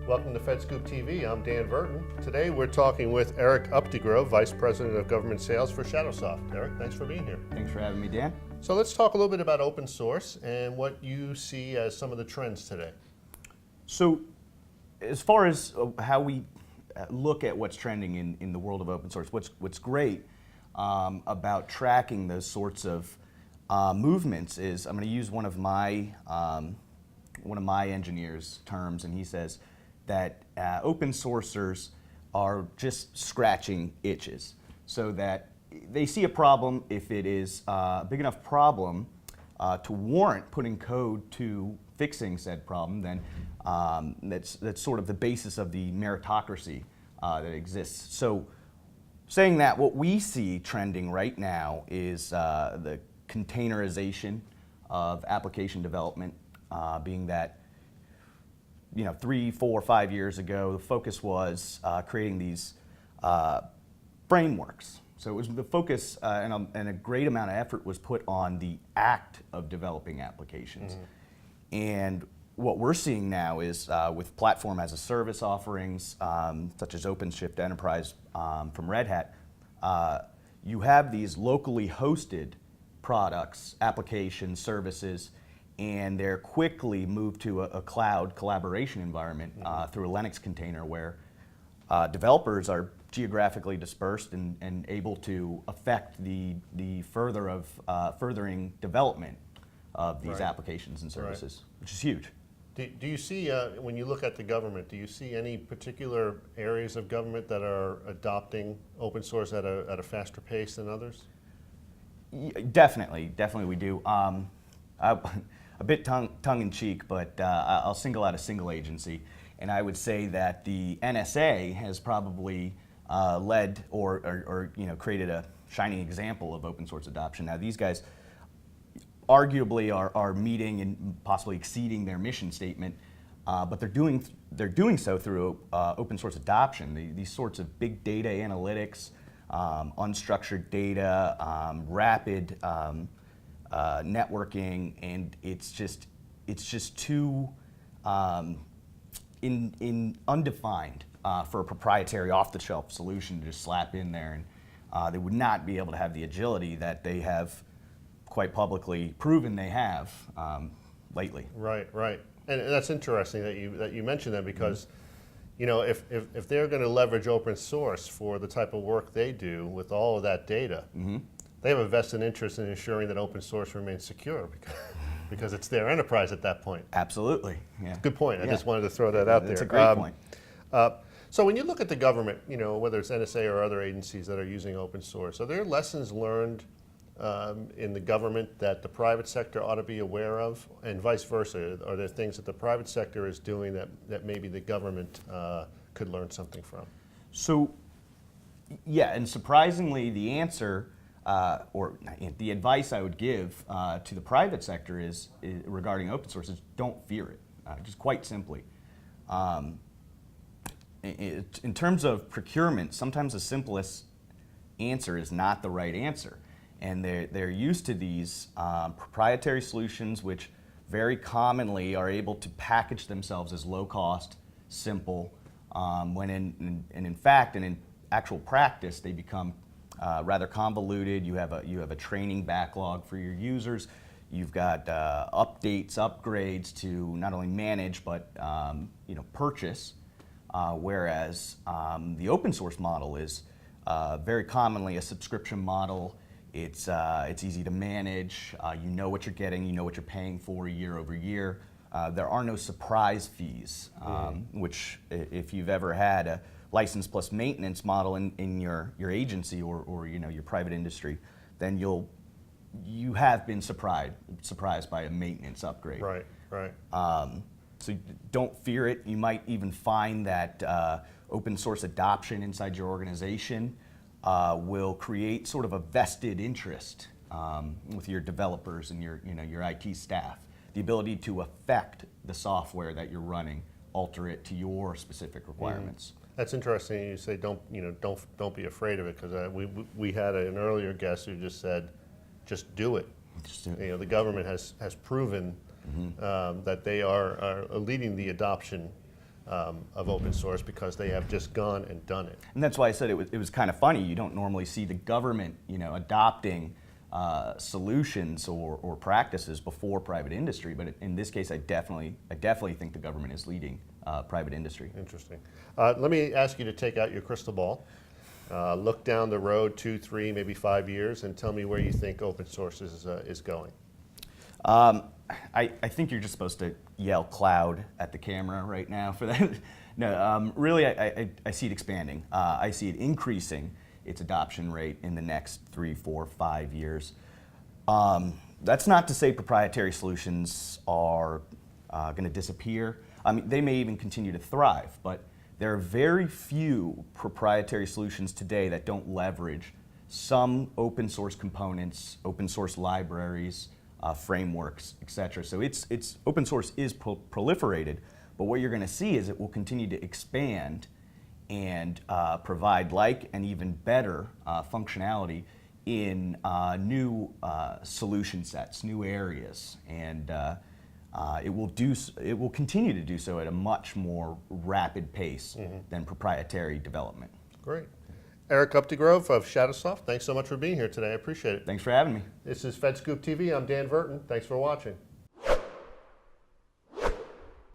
Welcome to FedScoopTV. I'm Dan Verton. Today we're talking with Eric Updegrove, Vice President of Government Sales for Shadowsoft. Eric, thanks for being here. Thanks for having me, Dan. So let's talk a little bit about open source and what you see as some of the trends today. So as far as how we look at what's trending in the world of open source, what's great about tracking those sorts of movements is, I'm going to use one of my engineers' terms, and he says that open sourcers are just scratching itches, so that they see a problem. If it is a big enough problem to warrant putting code to fixing said problem, then that's sort of the basis of the meritocracy that exists. So saying that, what we see trending right now is the containerization of application development, being that 3, 4, 5 years ago, the focus was creating these frameworks. So it was the focus, and a great amount of effort was put on the act of developing applications. Mm-hmm. And what we're seeing now is with platform as a service offerings, such as OpenShift Enterprise from Red Hat, you have these locally hosted products, applications, services, and they're quickly moved to a cloud collaboration environment through a Linux container where developers are geographically dispersed and able to affect the furthering development of these applications and services, which is huge. Do you see, when you look at the government, do you see any particular areas of government that are adopting open source at a faster pace than others? Definitely we do. A bit tongue-in-cheek, but I'll single out a single agency, and I would say that the NSA has probably led or created a shining example of open source adoption. Now, these guys arguably are meeting and possibly exceeding their mission statement, but they're doing so through open source adoption. These sorts of big data analytics, unstructured data, rapid networking, and it's just too undefined for a proprietary off-the-shelf solution to just slap in there, and they would not be able to have the agility that they have quite publicly proven they have lately. Right, and that's interesting that you mentioned that, because if they're going to leverage open source for the type of work they do with all of that data. Mm-hmm. They have a vested interest in ensuring that open source remains secure, because it's their enterprise at that point. Absolutely. Yeah. Good point. I just wanted to throw that out there. That's a great point. So when you look at the government, whether it's NSA or other agencies that are using open source, are there lessons learned in the government that the private sector ought to be aware of, and vice versa? Are there things that the private sector is doing that maybe the government could learn something from? So, yeah, and surprisingly, the answer, or the advice I would give to the private sector is regarding open source is don't fear it, just quite simply. In terms of procurement, sometimes the simplest answer is not the right answer. And they're used to these proprietary solutions, which very commonly are able to package themselves as low cost, simple, when in fact and in actual practice they become rather convoluted. You have a training backlog for your users. You've got updates, upgrades to not only manage but purchase. Whereas the open source model is very commonly a subscription model. It's easy to manage. You know what you're getting. You know what you're paying for year over year. There are no surprise fees, which if you've ever had a license plus maintenance model in your agency or your private industry, then you have been surprised by a maintenance upgrade. Right. So don't fear it. You might even find that open source adoption inside your organization will create sort of a vested interest with your developers and your IT staff. The ability to affect the software that you're running, alter it to your specific requirements. That's interesting. You say don't be afraid of it, because we had an earlier guest who just said, just do it. The government has proven that they are leading the adoption of open source because they have just gone and done it. And that's why I said it was kind of funny. You don't normally see the government, adopting solutions or practices before private industry, but in this case, I definitely think the government is leading private industry. Interesting. Let me ask you to take out your crystal ball, look down the road 2, 3, maybe 5 years, and tell me where you think open source is going. I think you're just supposed to yell cloud at the camera right now for that. No, really, I see it expanding. I see it increasing its adoption rate in the next 3, 4, 5 years. That's not to say proprietary solutions are going to disappear. I mean, they may even continue to thrive, but there are very few proprietary solutions today that don't leverage some open source components, open source libraries, frameworks, etc. So it's open source is proliferated, but what you're going to see is it will continue to expand and provide like and even better functionality in new solution sets, new areas, and it will continue to do so at a much more rapid pace than proprietary development. Great. Eric Updegrove of Shadowsoft, thanks so much for being here today. I appreciate it. Thanks for having me. This is FedScoopTV. I'm Dan Verton. Thanks for watching.